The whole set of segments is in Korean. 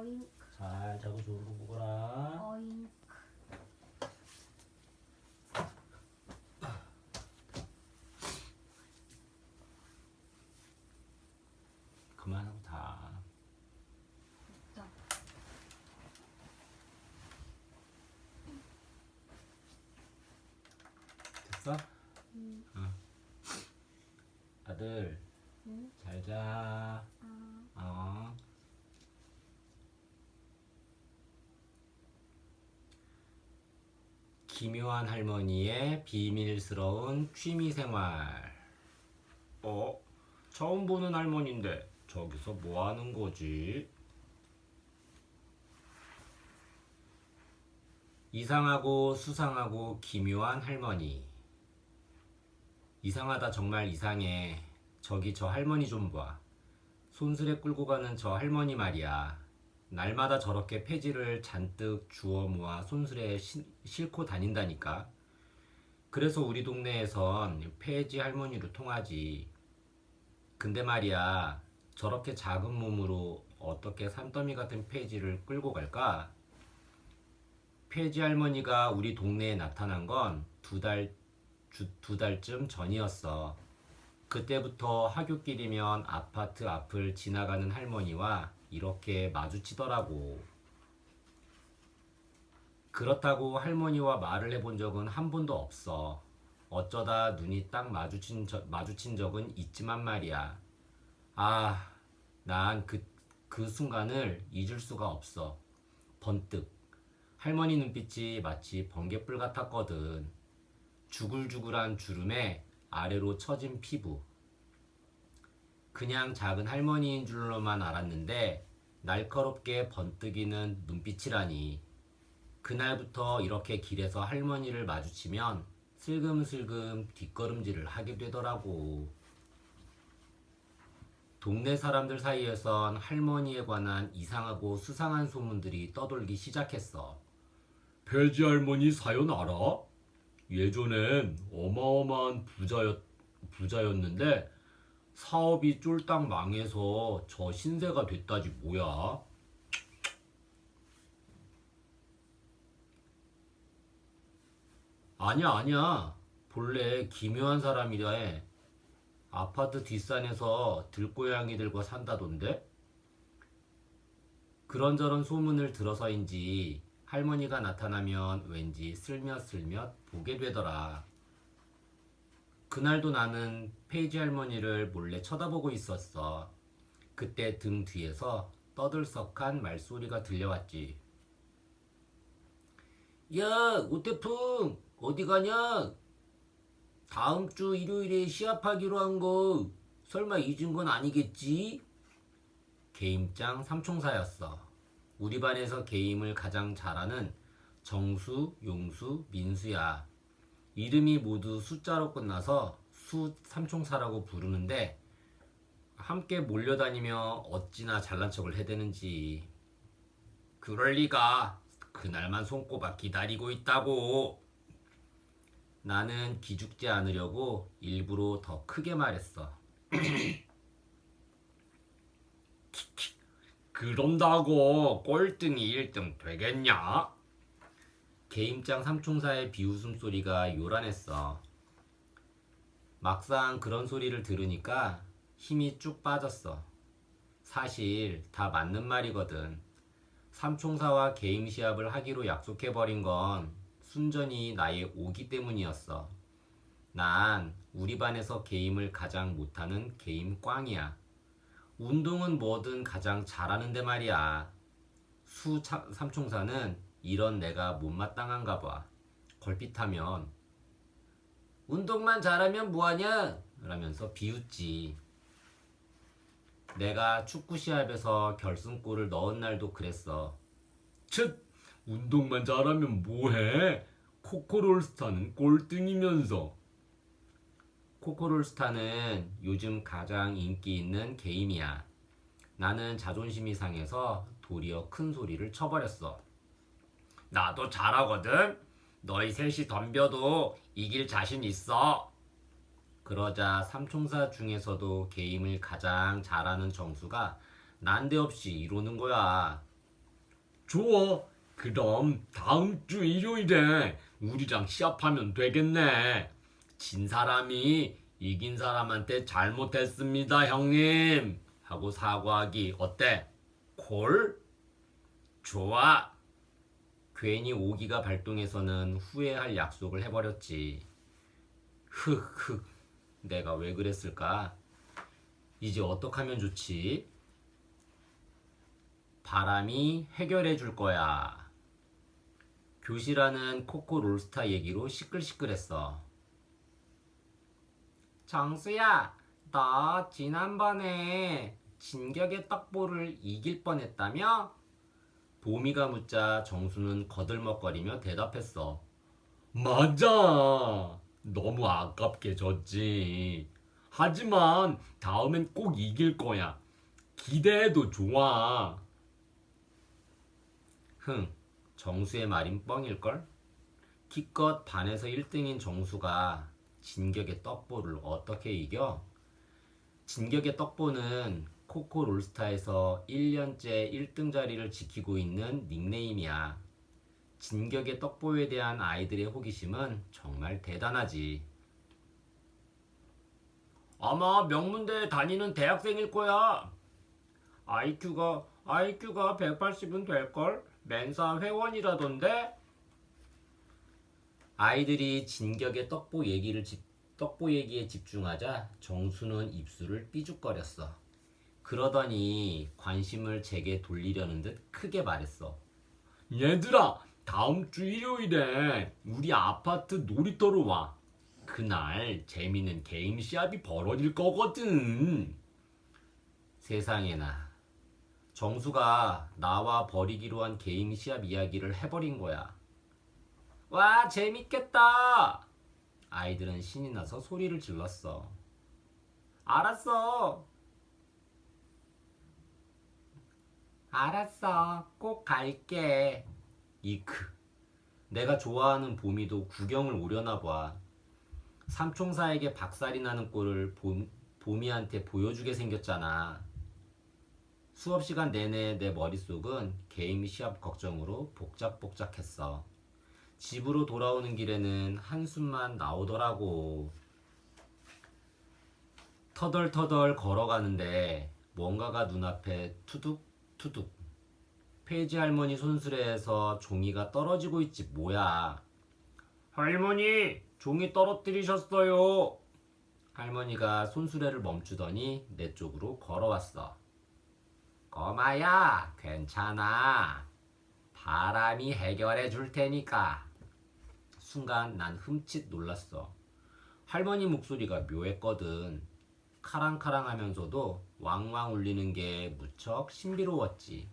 어잉크. 잘 자고 좋은 거 먹어라. 어잉크. 그만하고 다. 자. 됐어? 응. 아들 응? 잘 자. 아. 어. 기묘한 할머니의 비밀스러운 취미생활. 처음 보는 할머니인데 저기서 뭐 하는 거지? 이상하고 수상하고 기묘한 할머니. 이상하다 정말 이상해. 저기 저 할머니 좀 봐. 손수레 끌고 가는 저 할머니 말이야. 날마다 저렇게 폐지를 잔뜩 주워 모아 손수레에 싣고 다닌다니까. 그래서 우리 동네에선 폐지 할머니로 통하지. 근데 말이야, 저렇게 작은 몸으로 어떻게 산더미 같은 폐지를 끌고 갈까? 폐지 할머니가 우리 동네에 나타난 건 두 달쯤 전이었어. 그때부터 하굣길이면 아파트 앞을 지나가는 할머니와 이렇게 마주치더라고. 그렇다고 할머니와 말을 해본 적은 한 번도 없어. 어쩌다 눈이 딱 마주친 적은 있지만 말이야. 난 그 순간을 잊을 수가 없어. 번뜩. 할머니 눈빛이 마치 번갯불 같았거든. 주글주글한 주름에 아래로 처진 피부. 그냥 작은 할머니인 줄로만 알았는데 날카롭게 번뜩이는 눈빛이라니. 그날부터 이렇게 길에서 할머니를 마주치면 슬금슬금 뒷걸음질을 하게 되더라고. 동네 사람들 사이에선 할머니에 관한 이상하고 수상한 소문들이 떠돌기 시작했어. 폐지 할머니 사연 알아? 예전엔 어마어마한 부자였는데 사업이 쫄딱 망해서 저 신세가 됐다지 뭐야. 아니야. 본래 기묘한 사람이라 해. 아파트 뒷산에서 들고양이들과 산다던데? 그런저런 소문을 들어서인지 할머니가 나타나면 왠지 슬며슬며 보게 되더라. 그날도 나는 페이지 할머니를 몰래 쳐다보고 있었어. 그때 등 뒤에서 떠들썩한 말소리가 들려왔지. 야, 오태풍, 어디 가냐? 다음 주 일요일에 시합하기로 한 거 설마 잊은 건 아니겠지? 게임장 삼총사였어. 우리 반에서 게임을 가장 잘하는 정수, 용수, 민수야. 이름이 모두 숫자로 끝나서 수 삼총사라고 부르는데 함께 몰려다니며 어찌나 잘난 척을 해대는지. 그럴 리가. 그날만 손꼽아 기다리고 있다고. 나는 기죽지 않으려고 일부러 더 크게 말했어. 그런다고 꼴등이 1등 되겠냐? 게임장 삼총사의 비웃음 소리가 요란했어. 막상 그런 소리를 들으니까 힘이 쭉 빠졌어. 사실 다 맞는 말이거든. 삼총사와 게임 시합을 하기로 약속해버린 건 순전히 나의 오기 때문이었어. 난 우리 반에서 게임을 가장 못하는 게임 꽝이야. 운동은 뭐든 가장 잘하는데 말이야. 삼총사는 이런 내가 못마땅한가 봐. 걸핏하면 운동만 잘하면 뭐하냐? 라면서 비웃지. 내가 축구 시합에서 결승골을 넣은 날도 그랬어. 쯧! 운동만 잘하면 뭐해? 코코롤스타는 꼴등이면서. 코코롤스타는 요즘 가장 인기 있는 게임이야. 나는 자존심이 상해서 도리어 큰 소리를 쳐버렸어. 나도 잘하거든? 너희 셋이 덤벼도 이길 자신 있어. 그러자 삼총사 중에서도 게임을 가장 잘하는 정수가 난데없이 이러는 거야. 좋아. 그럼 다음 주 일요일에 우리랑 시합하면 되겠네. 진 사람이 이긴 사람한테 잘못했습니다, 형님. 하고 사과하기 어때? 콜? 좋아. 괜히 오기가 발동해서는 후회할 약속을 해버렸지. 흑흑. 내가 왜 그랬을까? 이제 어떡 하면 좋지? 바람이 해결해 줄 거야. 교실안은 코코 롤스타 얘기로 시끌시끌했어. 정수야, 너 지난번에 진격의 떡보를 이길 뻔했다며? 보미가 묻자 정수는 거들먹거리며 대답했어. 맞아. 너무 아깝게 졌지. 하지만 다음엔 꼭 이길 거야. 기대해도 좋아. 흥, 정수의 말인 뻥일걸? 기껏 반에서 1등인 정수가 진격의 떡보를 어떻게 이겨? 진격의 떡보는 코코 롤스타에서 1년째 1등 자리를 지키고 있는 닉네임이야. 진격의 떡보에 대한 아이들의 호기심은 정말 대단하지. 아마 명문대에 다니는 대학생일 거야. IQ가 180은 될걸? 멘사 회원이라던데? 아이들이 진격의 떡보 얘기에 집중하자 정수는 입술을 삐죽거렸어. 그러더니 관심을 제게 돌리려는 듯 크게 말했어. 얘들아, 다음 주 일요일에 우리 아파트 놀이터로 와. 그날 재미있는 게임 시합이 벌어질 거거든. 세상에나. 정수가 나와 벌이기로 한 게임 시합 이야기를 해버린 거야. 와, 재밌겠다. 아이들은 신이 나서 소리를 질렀어. 알았어. 알았어. 꼭 갈게. 이크. 내가 좋아하는 보미도 구경을 오려나 봐. 삼총사에게 박살이 나는 꼴을 보미한테 보여주게 생겼잖아. 수업 시간 내내 내 머릿속은 게임 시합 걱정으로 복작복작했어. 집으로 돌아오는 길에는 한숨만 나오더라고. 터덜터덜 걸어가는데 뭔가가 눈앞에 투둑투둑. 페이지 할머니 손수레에서 종이가 떨어지고 있지 뭐야. 할머니, 종이 떨어뜨리셨어요. 할머니가 손수레를 멈추더니 내 쪽으로 걸어왔어. 꼬마야, 괜찮아. 바람이 해결해 줄 테니까. 순간 난 흠칫 놀랐어. 할머니 목소리가 묘했거든. 카랑카랑 하면서도 왕왕 울리는 게 무척 신비로웠지.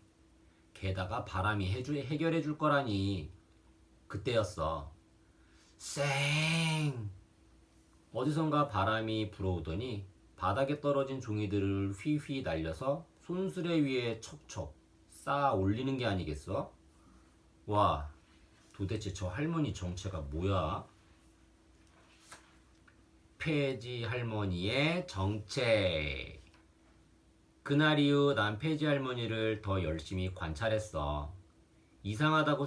게다가 바람이 해결해 줄 거라니. 그때였어. 쌩! 어디선가 바람이 불어오더니 바닥에 떨어진 종이들을 휘휘 날려서 손수레 위에 척척 쌓아 올리는 게 아니겠어? 와, 도대체 저 할머니 정체가 뭐야? 폐지 할머니의 정체. 그날 이후 난 폐지 할머니를 더 열심히 관찰했어. 이상하다고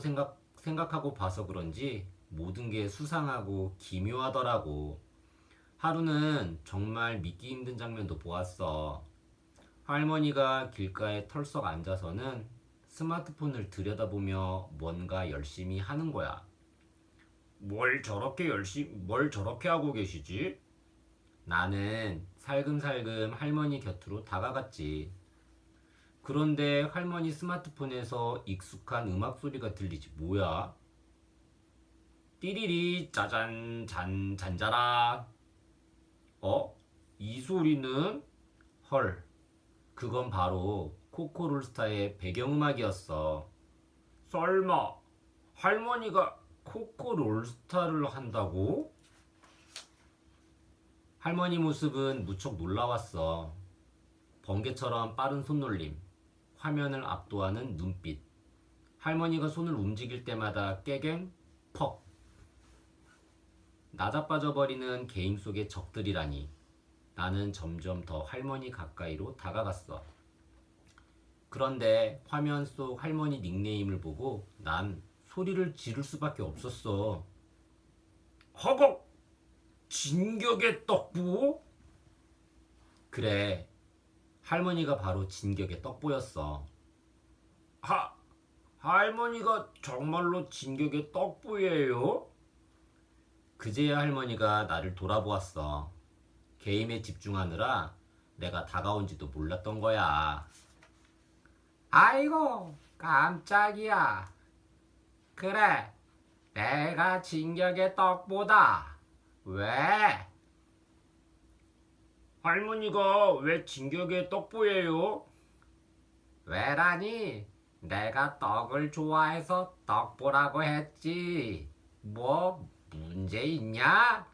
생각하고 봐서 그런지 모든 게 수상하고 기묘하더라고. 하루는 정말 믿기 힘든 장면도 보았어. 할머니가 길가에 털썩 앉아서는 스마트폰을 들여다보며 뭔가 열심히 하는 거야. 뭘 저렇게 하고 계시지? 나는 살금살금 할머니 곁으로 다가갔지. 그런데 할머니 스마트폰에서 익숙한 음악 소리가 들리지 뭐야? 띠리리 짜잔 잔 잔자라. 어? 이 소리는? 헐. 그건 바로 코코롤스타의 배경음악이었어. 설마 할머니가 코코롤스타를 한다고? 할머니 모습은 무척 놀라웠어. 번개처럼 빠른 손놀림, 화면을 압도하는 눈빛. 할머니가 손을 움직일 때마다 깨갱, 퍽. 나자빠져버리는 게임 속의 적들이라니. 나는 점점 더 할머니 가까이로 다가갔어. 그런데 화면 속 할머니 닉네임을 보고 난 소리를 지를 수밖에 없었어. 허걱! 진격의 떡부? 그래, 할머니가 바로 진격의 떡보였어. 할머니가 정말로 진격의 떡보예요? 그제야 할머니가 나를 돌아보았어. 게임에 집중하느라 내가 다가온지도 몰랐던 거야. 아이고, 깜짝이야. 그래, 내가 진격의 떡보다. 왜? 할머니가 왜 진격의 떡보예요? 왜라니? 내가 떡을 좋아해서 떡보라고 했지. 뭐 문제 있냐?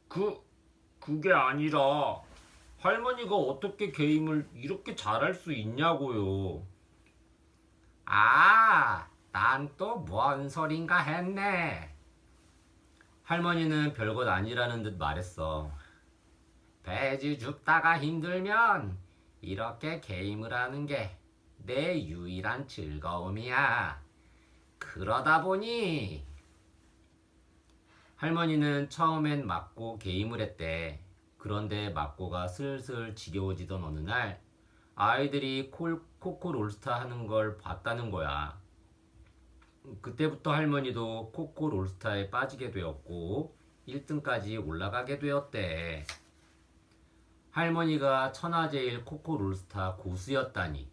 그게 아니라 할머니가 어떻게 게임을 이렇게 잘할 수 있냐고요. 아, 난 또 뭔 소린가 했네. 할머니는 별것 아니라는 듯 말했어. 배지 줍다가 힘들면 이렇게 게임을 하는 게 내 유일한 즐거움이야. 그러다 보니 할머니는 처음엔 맞고 게임을 했대. 그런데 맞고가 슬슬 지겨워지던 어느 날 아이들이 코코 롤스타 하는 걸 봤다는 거야. 그때부터 할머니도 코코 롤스타에 빠지게 되었고 1등까지 올라가게 되었대. 할머니가 천하제일 코코 롤스타 고수였다니.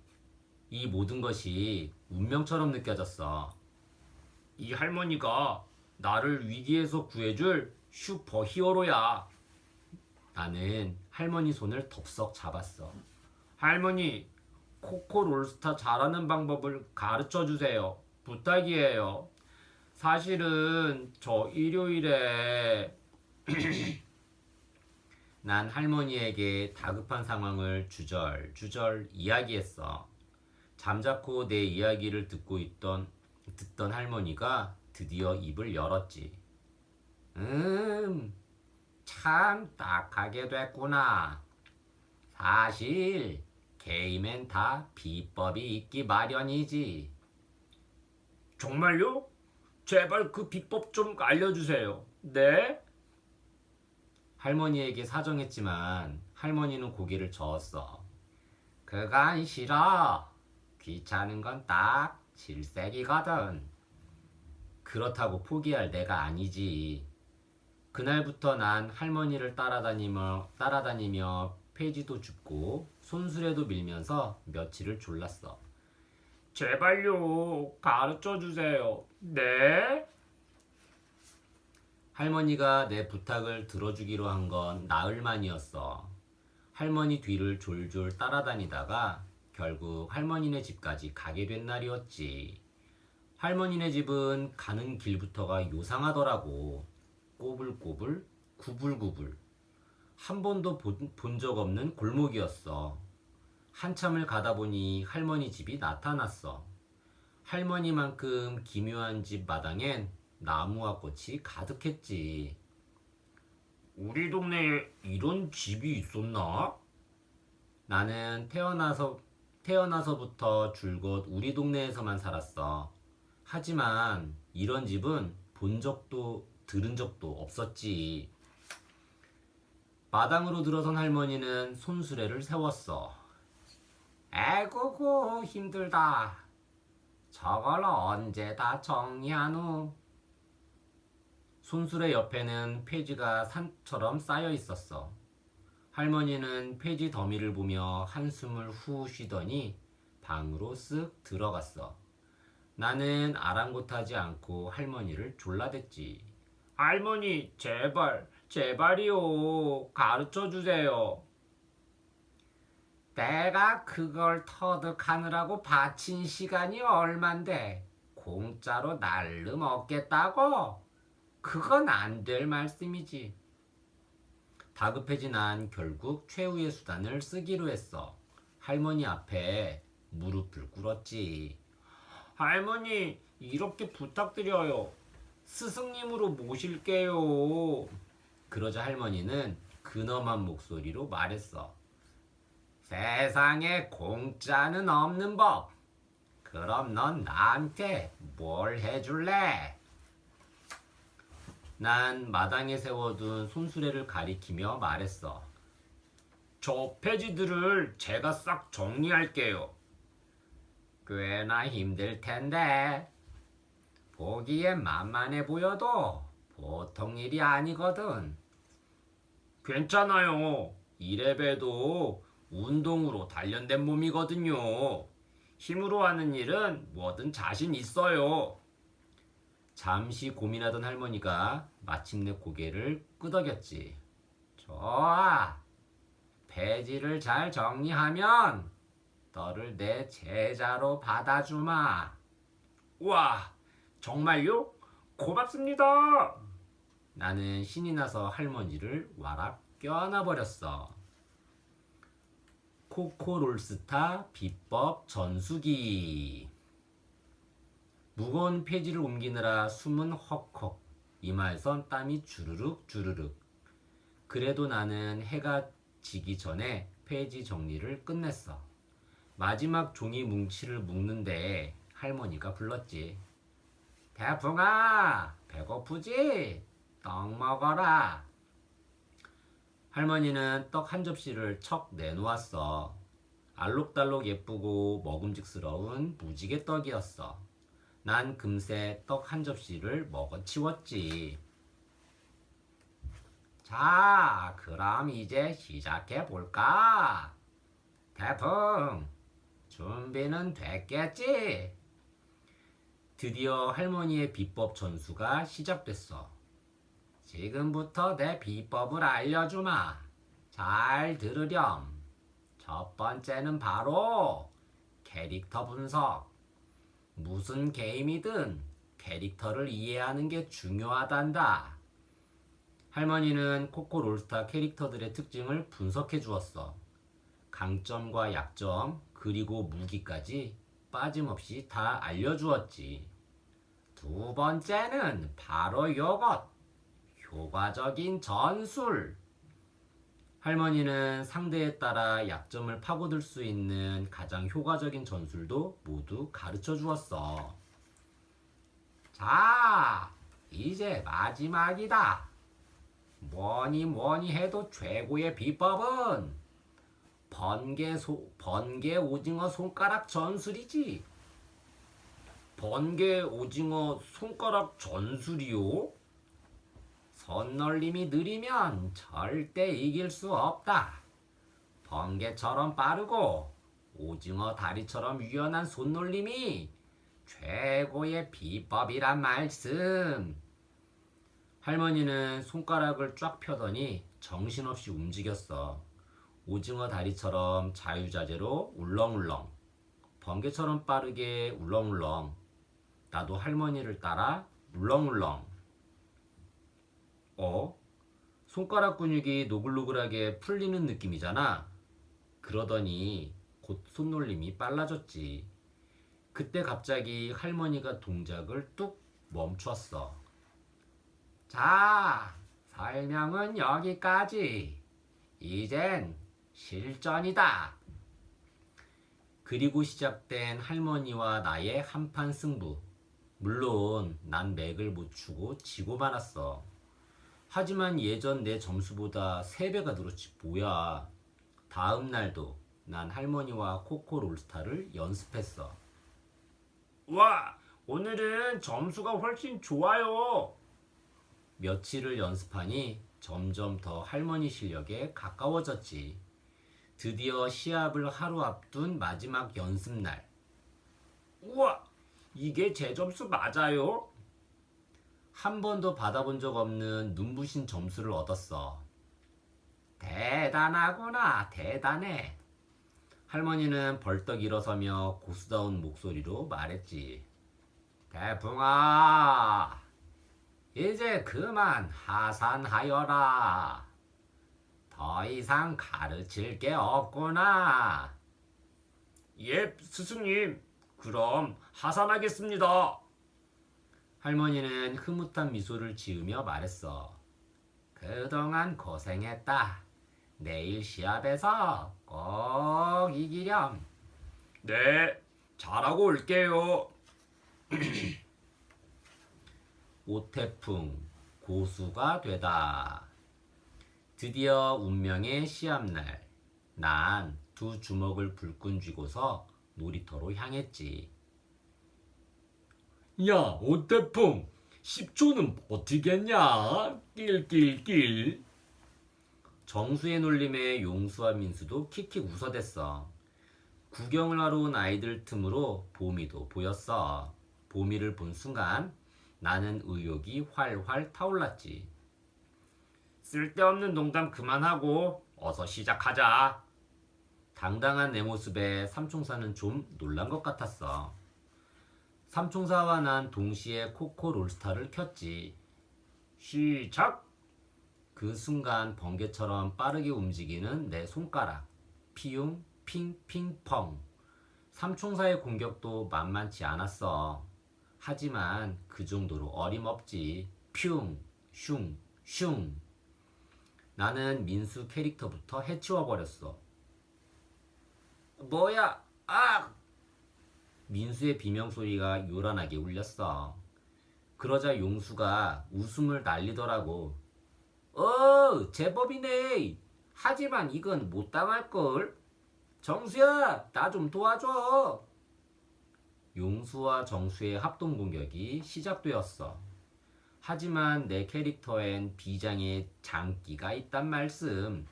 이 모든 것이 운명처럼 느껴졌어. 이 할머니가 나를 위기에서 구해줄 슈퍼 히어로야. 나는 할머니 손을 덥석 잡았어. 할머니, 코코 롤스타 잘하는 방법을 가르쳐 주세요. 부탁이에요. 사실은 저 일요일에 난 할머니에게 다급한 상황을 주절주절 이야기했어. 잠자코 내 이야기를 듣던 할머니가 드디어 입을 열었지. 참 딱하게 됐구나. 사실 게임엔 다 비법이 있기 마련이지. 정말요? 제발 그 비법 좀 알려주세요. 네? 할머니에게 사정했지만 할머니는 고개를 저었어. 그건 싫어. 귀찮은 건 딱 질색이거든. 그렇다고 포기할 내가 아니지. 그날부터 난 할머니를 따라다니며 페이지도 줍고 손수레도 밀면서 며칠을 졸랐어. 제발요, 가르쳐 주세요. 네? 할머니가 내 부탁을 들어주기로 한 건 나흘만이었어. 할머니 뒤를 졸졸 따라다니다가 결국 할머니네 집까지 가게 된 날이었지. 할머니네 집은 가는 길부터가 요상하더라고. 꼬불꼬불, 구불구불. 한 번도 본 적 없는 골목이었어. 한참을 가다 보니 할머니 집이 나타났어. 할머니만큼 기묘한 집 마당엔 나무와 꽃이 가득했지. 우리 동네에 이런 집이 있었나? 나는 태어나서부터 줄곧 우리 동네에서만 살았어. 하지만 이런 집은 본 적도 들은 적도 없었지. 마당으로 들어선 할머니는 손수레를 세웠어. 에구구 힘들다. 저걸 언제 다 정리하누? 손수레 옆에는 폐지가 산처럼 쌓여 있었어. 할머니는 폐지 더미를 보며 한숨을 후 쉬더니 방으로 쓱 들어갔어. 나는 아랑곳하지 않고 할머니를 졸라댔지. 할머니, 제발이요. 가르쳐 주세요. 내가 그걸 터득하느라고 바친 시간이 얼만데 공짜로 날름 얻겠다고? 그건 안 될 말씀이지. 다급해진 난 결국 최후의 수단을 쓰기로 했어. 할머니 앞에 무릎을 꿇었지. 할머니, 이렇게 부탁드려요. 스승님으로 모실게요. 그러자 할머니는 근엄한 목소리로 말했어. 세상에 공짜는 없는 법. 그럼 넌 나한테 뭘 해줄래? 난 마당에 세워둔 손수레를 가리키며 말했어. 저 폐지들을 제가 싹 정리할게요. 꽤나 힘들 텐데. 보기엔 만만해 보여도 보통 일이 아니거든. 괜찮아요. 이래봬도 운동으로 단련된 몸이거든요. 힘으로 하는 일은 뭐든 자신 있어요. 잠시 고민하던 할머니가 마침내 고개를 끄덕였지. 좋아. 폐지를 잘 정리하면 너를 내 제자로 받아주마. 우와, 정말요? 고맙습니다. 나는 신이 나서 할머니를 와락 껴안아버렸어. 코코롤스타 비법 전수기. 무거운 폐지를 옮기느라 숨은 헉헉, 이마에선 땀이 주르륵 주르륵. 그래도 나는 해가 지기 전에 폐지 정리를 끝냈어. 마지막 종이 뭉치를 묶는데 할머니가 불렀지. 대풍아, 배고프지? 떡 먹어라. 할머니는 떡 한 접시를 척 내놓았어. 알록달록 예쁘고 먹음직스러운 무지개 떡이었어. 난 금세 떡 한 접시를 먹어치웠지. 자, 그럼 이제 시작해 볼까? 대풍, 준비는 됐겠지? 드디어 할머니의 비법 전수가 시작됐어. 지금부터 내 비법을 알려주마. 잘 들으렴. 첫 번째는 바로 캐릭터 분석. 무슨 게임이든 캐릭터를 이해하는 게 중요하단다. 할머니는 코코롤스타 캐릭터들의 특징을 분석해 주었어. 강점과 약점, 그리고 무기까지 빠짐없이 다 알려주었지. 두 번째는 바로 요것. 효과적인 전술. 할머니는 상대에 따라 약점을 파고들 수 있는 가장 효과적인 전술도 모두 가르쳐 주었어. 자, 이제 마지막이다. 뭐니 해도 최고의 비법은 번개 오징어 손가락 전술이지. 번개 오징어 손가락 전술이요? 손놀림이 느리면 절대 이길 수 없다. 번개처럼 빠르고 오징어 다리처럼 유연한 손놀림이 최고의 비법이란 말씀. 할머니는 손가락을 쫙 펴더니 정신없이 움직였어. 오징어 다리처럼 자유자재로 울렁울렁, 번개처럼 빠르게 울렁울렁. 나도 할머니를 따라 울렁울렁. 손가락 근육이 노글노글하게 풀리는 느낌이잖아. 그러더니 곧 손놀림이 빨라졌지. 그때 갑자기 할머니가 동작을 뚝 멈췄어. 자, 설명은 여기까지. 이젠 실전이다. 그리고 시작된 할머니와 나의 한판 승부. 물론 난 맥을 못 추고 지고 말았어. 하지만 예전 내 점수보다 3배가 늘었지 뭐야. 다음 날도 난 할머니와 코코롤스타를 연습했어. 와, 오늘은 점수가 훨씬 좋아요. 며칠을 연습하니 점점 더 할머니 실력에 가까워졌지. 드디어 시합을 하루 앞둔 마지막 연습날. 우와, 이게 제 점수 맞아요? 한 번도 받아본 적 없는 눈부신 점수를 얻었어. 대단하구나, 대단해. 할머니는 벌떡 일어서며 고수다운 목소리로 말했지. 대풍아, 이제 그만 하산하여라. 더 이상 가르칠 게 없구나. 예, 스승님. 그럼 하산하겠습니다. 할머니는 흐뭇한 미소를 지으며 말했어. 그동안 고생했다. 내일 시합에서 꼭 이기렴. 네, 잘하고 올게요. 오태풍 고수가 되다. 드디어 운명의 시합날. 난 두 주먹을 불끈 쥐고서 놀이터로 향했지. 야, 오태풍, 10초는 버티겠냐? 낄낄낄. 정수의 놀림에 용수와 민수도 킥킥 웃어댔어. 구경을 하러 온 아이들 틈으로 보미도 보였어. 보미를 본 순간 나는 의욕이 활활 타올랐지. 쓸데없는 농담 그만하고 어서 시작하자. 당당한 내 모습에 삼총사는 좀 놀란 것 같았어. 삼총사와 난 동시에 코코 롤스타를 켰지. 시작! 그 순간 번개처럼 빠르게 움직이는 내 손가락. 피용, 핑, 핑, 펑. 삼총사의 공격도 만만치 않았어. 하지만 그 정도로 어림없지. 퓨, 슝, 슝. 나는 민수 캐릭터부터 해치워버렸어. 뭐야? 아! 민수의 비명소리가 요란하게 울렸어. 그러자 용수가 웃음을 날리더라고. 제법이네. 하지만 이건 못 당할걸. 정수야, 나 좀 도와줘. 용수와 정수의 합동공격이 시작되었어. 하지만 내 캐릭터엔 비장의 장기가 있단 말씀.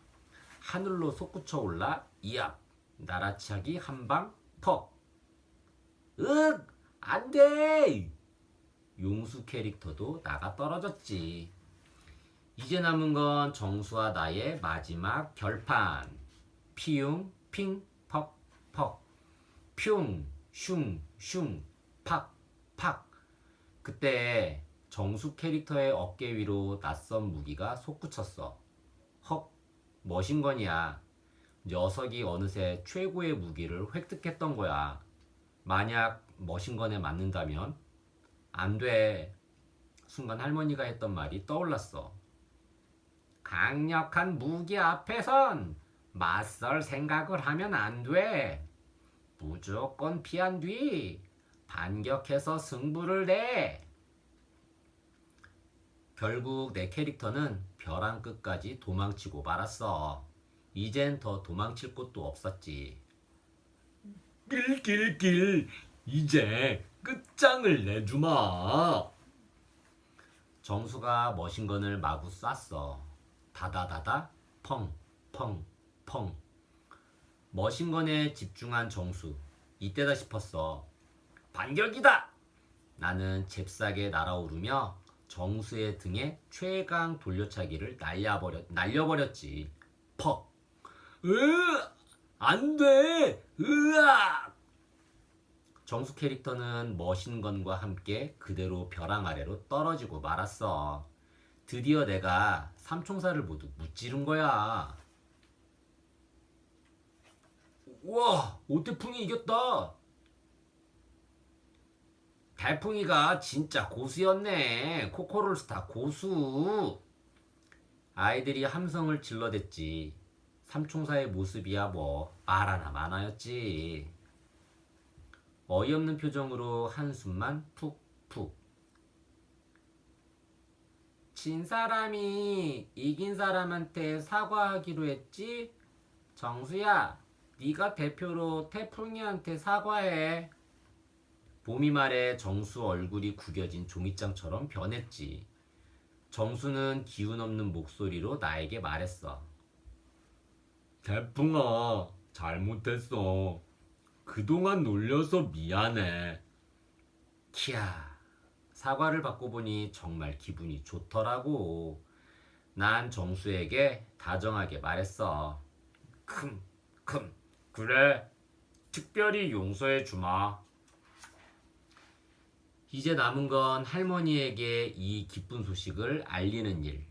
하늘로 솟구쳐 올라 이압, 나라치하기 한방 퍽. 안 돼! 용수 캐릭터도 나가 떨어졌지. 이제 남은 건 정수와 나의 마지막 결판. 피용, 핑, 퍽, 퍽. 퓨, 슝, 슝, 팍, 팍. 그때 정수 캐릭터의 어깨 위로 낯선 무기가 솟구쳤어. 헉, 머신건이야. 녀석이 어느새 최고의 무기를 획득했던 거야. 만약 머신건에 맞는다면 안 돼. 순간 할머니가 했던 말이 떠올랐어. 강력한 무기 앞에선 맞설 생각을 하면 안 돼. 무조건 피한 뒤 반격해서 승부를 내. 결국 내 캐릭터는 벼랑 끝까지 도망치고 말았어. 이젠 더 도망칠 곳도 없었지. 낄낄낄, 이제 끝장을 내주마. 정수가 머신건을 마구 쐈어. 다다다다, 펑, 펑, 펑. 머신건에 집중한 정수. 이때다 싶었어. 반격이다! 나는 잽싸게 날아오르며 정수의 등에 최강 돌려차기를 날려버렸지. 퍽! 안 돼! 으악! 정수 캐릭터는 머신건과 함께 그대로 벼랑 아래로 떨어지고 말았어. 드디어 내가 삼총사를 모두 무찌른 거야. 우와! 오태풍이 이겼다! 달풍이가 진짜 고수였네. 코코롤스타 고수. 아이들이 함성을 질러댔지. 삼총사의 모습이야 뭐 말 하나 많아였지. 어이없는 표정으로 한숨만 푹푹. 진 사람이 이긴 사람한테 사과하기로 했지? 정수야, 네가 대표로 태풍이한테 사과해. 봄이 말에 정수 얼굴이 구겨진 종이장처럼 변했지. 정수는 기운 없는 목소리로 나에게 말했어. 태풍아, 잘못했어. 그동안 놀려서 미안해. 키야, 사과를 받고 보니 정말 기분이 좋더라고. 난 정수에게 다정하게 말했어. 그래. 특별히 용서해 주마. 이제 남은 건 할머니에게 이 기쁜 소식을 알리는 일.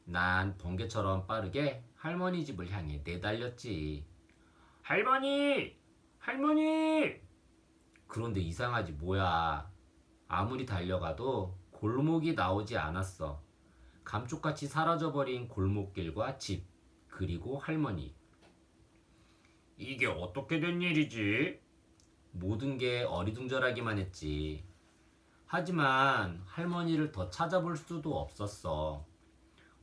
난 번개처럼 빠르게 할머니 집을 향해 내달렸지. 할머니! 할머니! 그런데 이상하지 뭐야. 아무리 달려가도 골목이 나오지 않았어. 감쪽같이 사라져버린 골목길과 집, 그리고 할머니. 이게 어떻게 된 일이지? 모든 게 어리둥절하기만 했지. 하지만 할머니를 더 찾아볼 수도 없었어.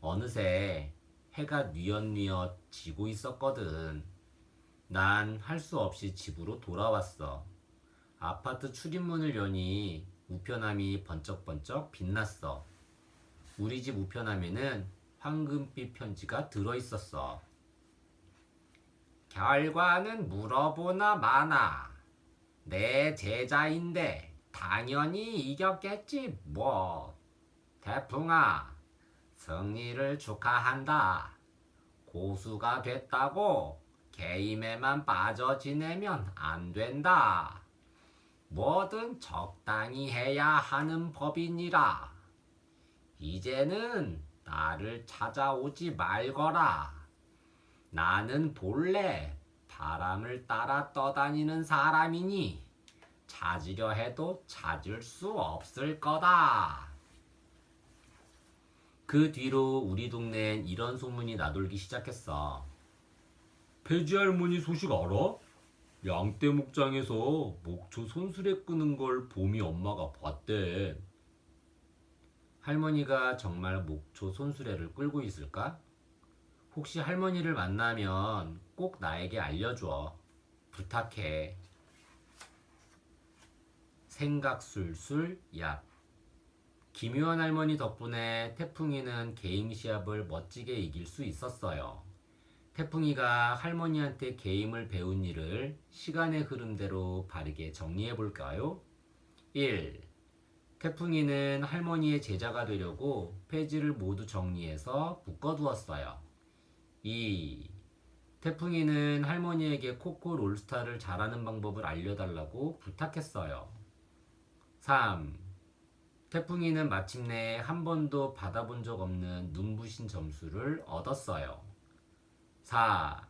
어느새 해가 뉘엿뉘엿 지고 있었거든. 난 할 수 없이 집으로 돌아왔어. 아파트 출입문을 여니 우편함이 번쩍번쩍 빛났어. 우리 집 우편함에는 황금빛 편지가 들어있었어. 결과는 물어보나 마나. 내 제자인데 당연히 이겼겠지 뭐. 태풍아, 승리를 축하한다. 고수가 됐다고 게임에만 빠져 지내면 안 된다. 뭐든 적당히 해야 하는 법이니라. 이제는 나를 찾아오지 말거라. 나는 본래 바람을 따라 떠다니는 사람이니 찾으려 해도 찾을 수 없을 거다. 그 뒤로 우리 동네엔 이런 소문이 나돌기 시작했어. 폐지 할머니 소식 알아? 양떼 목장에서 목초 손수레 끄는 걸 봄이 엄마가 봤대. 할머니가 정말 목초 손수레를 끌고 있을까? 혹시 할머니를 만나면 꼭 나에게 알려줘. 부탁해. 생각술술 얍. 기묘한 할머니 덕분에 태풍이는 게임 시합을 멋지게 이길 수 있었어요. 태풍이가 할머니한테 게임을 배운 일을 시간의 흐름대로 바르게 정리해 볼까요? 1. 태풍이는 할머니의 제자가 되려고 페이지를 모두 정리해서 묶어두었어요. 2. 태풍이는 할머니에게 코코 롤스타를 잘하는 방법을 알려달라고 부탁했어요. 3. 태풍이는 마침내 한 번도 받아본 적 없는 눈부신 점수를 얻었어요. 4.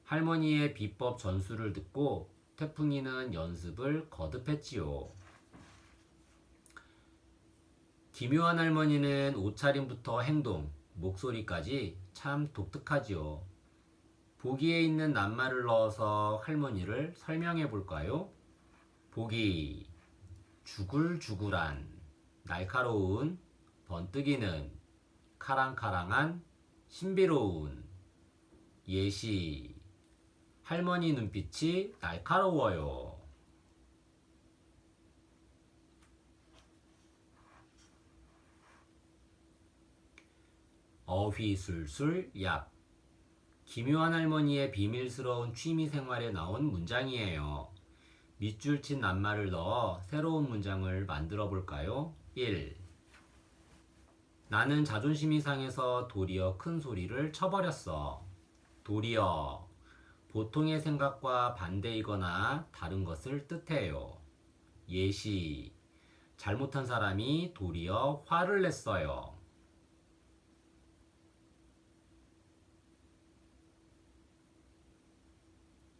할머니의 비법 전수를 듣고 태풍이는 연습을 거듭했지요. 기묘한 할머니는 옷차림부터 행동, 목소리까지 참 독특하지요. 보기에 있는 낱말을 넣어서 할머니를 설명해 볼까요? 보기, 주글주글한, 날카로운, 번뜩이는, 카랑카랑한, 신비로운. 예시, 할머니 눈빛이 날카로워요. 어휘술술 얍. 기묘한 할머니의 비밀스러운 취미 생활에 나온 문장이에요. 밑줄 친 낱말을 넣어 새로운 문장을 만들어 볼까요? 1. 나는 자존심이 상해서 도리어 큰 소리를 쳐버렸어. 도리어, 보통의 생각과 반대이거나 다른 것을 뜻해요. 예시, 잘못한 사람이 도리어 화를 냈어요.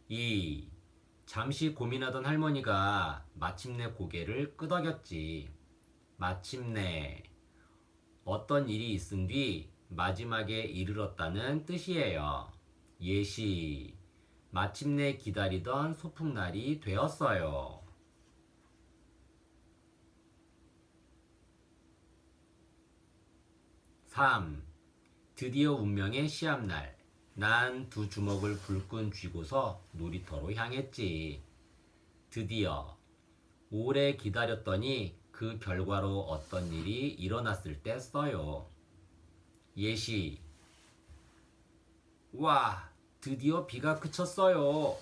2. 잠시 고민하던 할머니가 마침내 고개를 끄덕였지. 마침내, 어떤 일이 있은 뒤 마지막에 이르렀다는 뜻이에요. 예시, 마침내 기다리던 소풍날이 되었어요. 3. 드디어 운명의 시합날. 난 두 주먹을 불끈 쥐고서 놀이터로 향했지. 드디어 오래 기다렸더니 그 결과로 어떤 일이 일어났을 때 써요. 예시, 와, 드디어 비가 그쳤어요.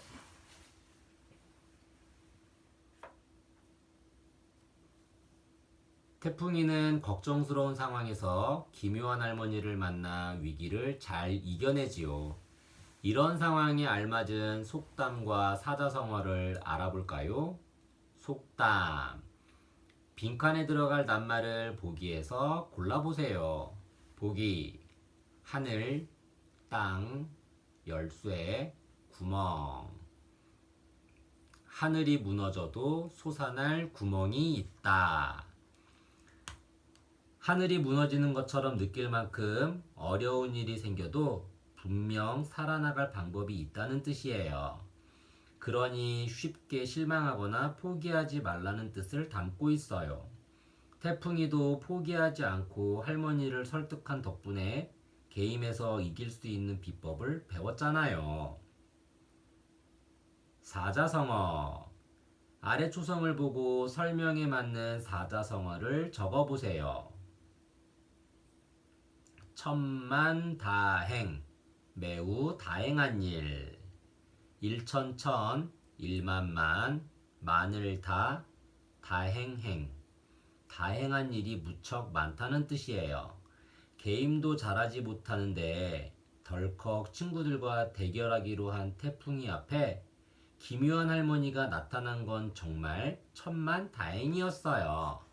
태풍이는 걱정스러운 상황에서 기묘한 할머니를 만나 위기를 잘 이겨내지요. 이런 상황에 알맞은 속담과 사자성어를 알아볼까요? 속담. 빈칸에 들어갈 낱말을 보기에서 골라보세요. 보기. 하늘, 땅, 열쇠, 구멍. 하늘이 무너져도 솟아날 구멍이 있다. 하늘이 무너지는 것처럼 느낄 만큼 어려운 일이 생겨도 분명 살아나갈 방법이 있다는 뜻이에요. 그러니 쉽게 실망하거나 포기하지 말라는 뜻을 담고 있어요. 태풍이도 포기하지 않고 할머니를 설득한 덕분에 게임에서 이길 수 있는 비법을 배웠잖아요. 사자성어. 아래 초성을 보고 설명에 맞는 사자성어를 적어보세요. 천만다행, 매우 다행한 일. 일천천, 일만만, 만을다, 다행행. 다행한 일이 무척 많다는 뜻이에요. 게임도 잘하지 못하는데 덜컥 친구들과 대결하기로 한 태풍이 앞에 기묘한 할머니가 나타난 건 정말 천만다행이었어요.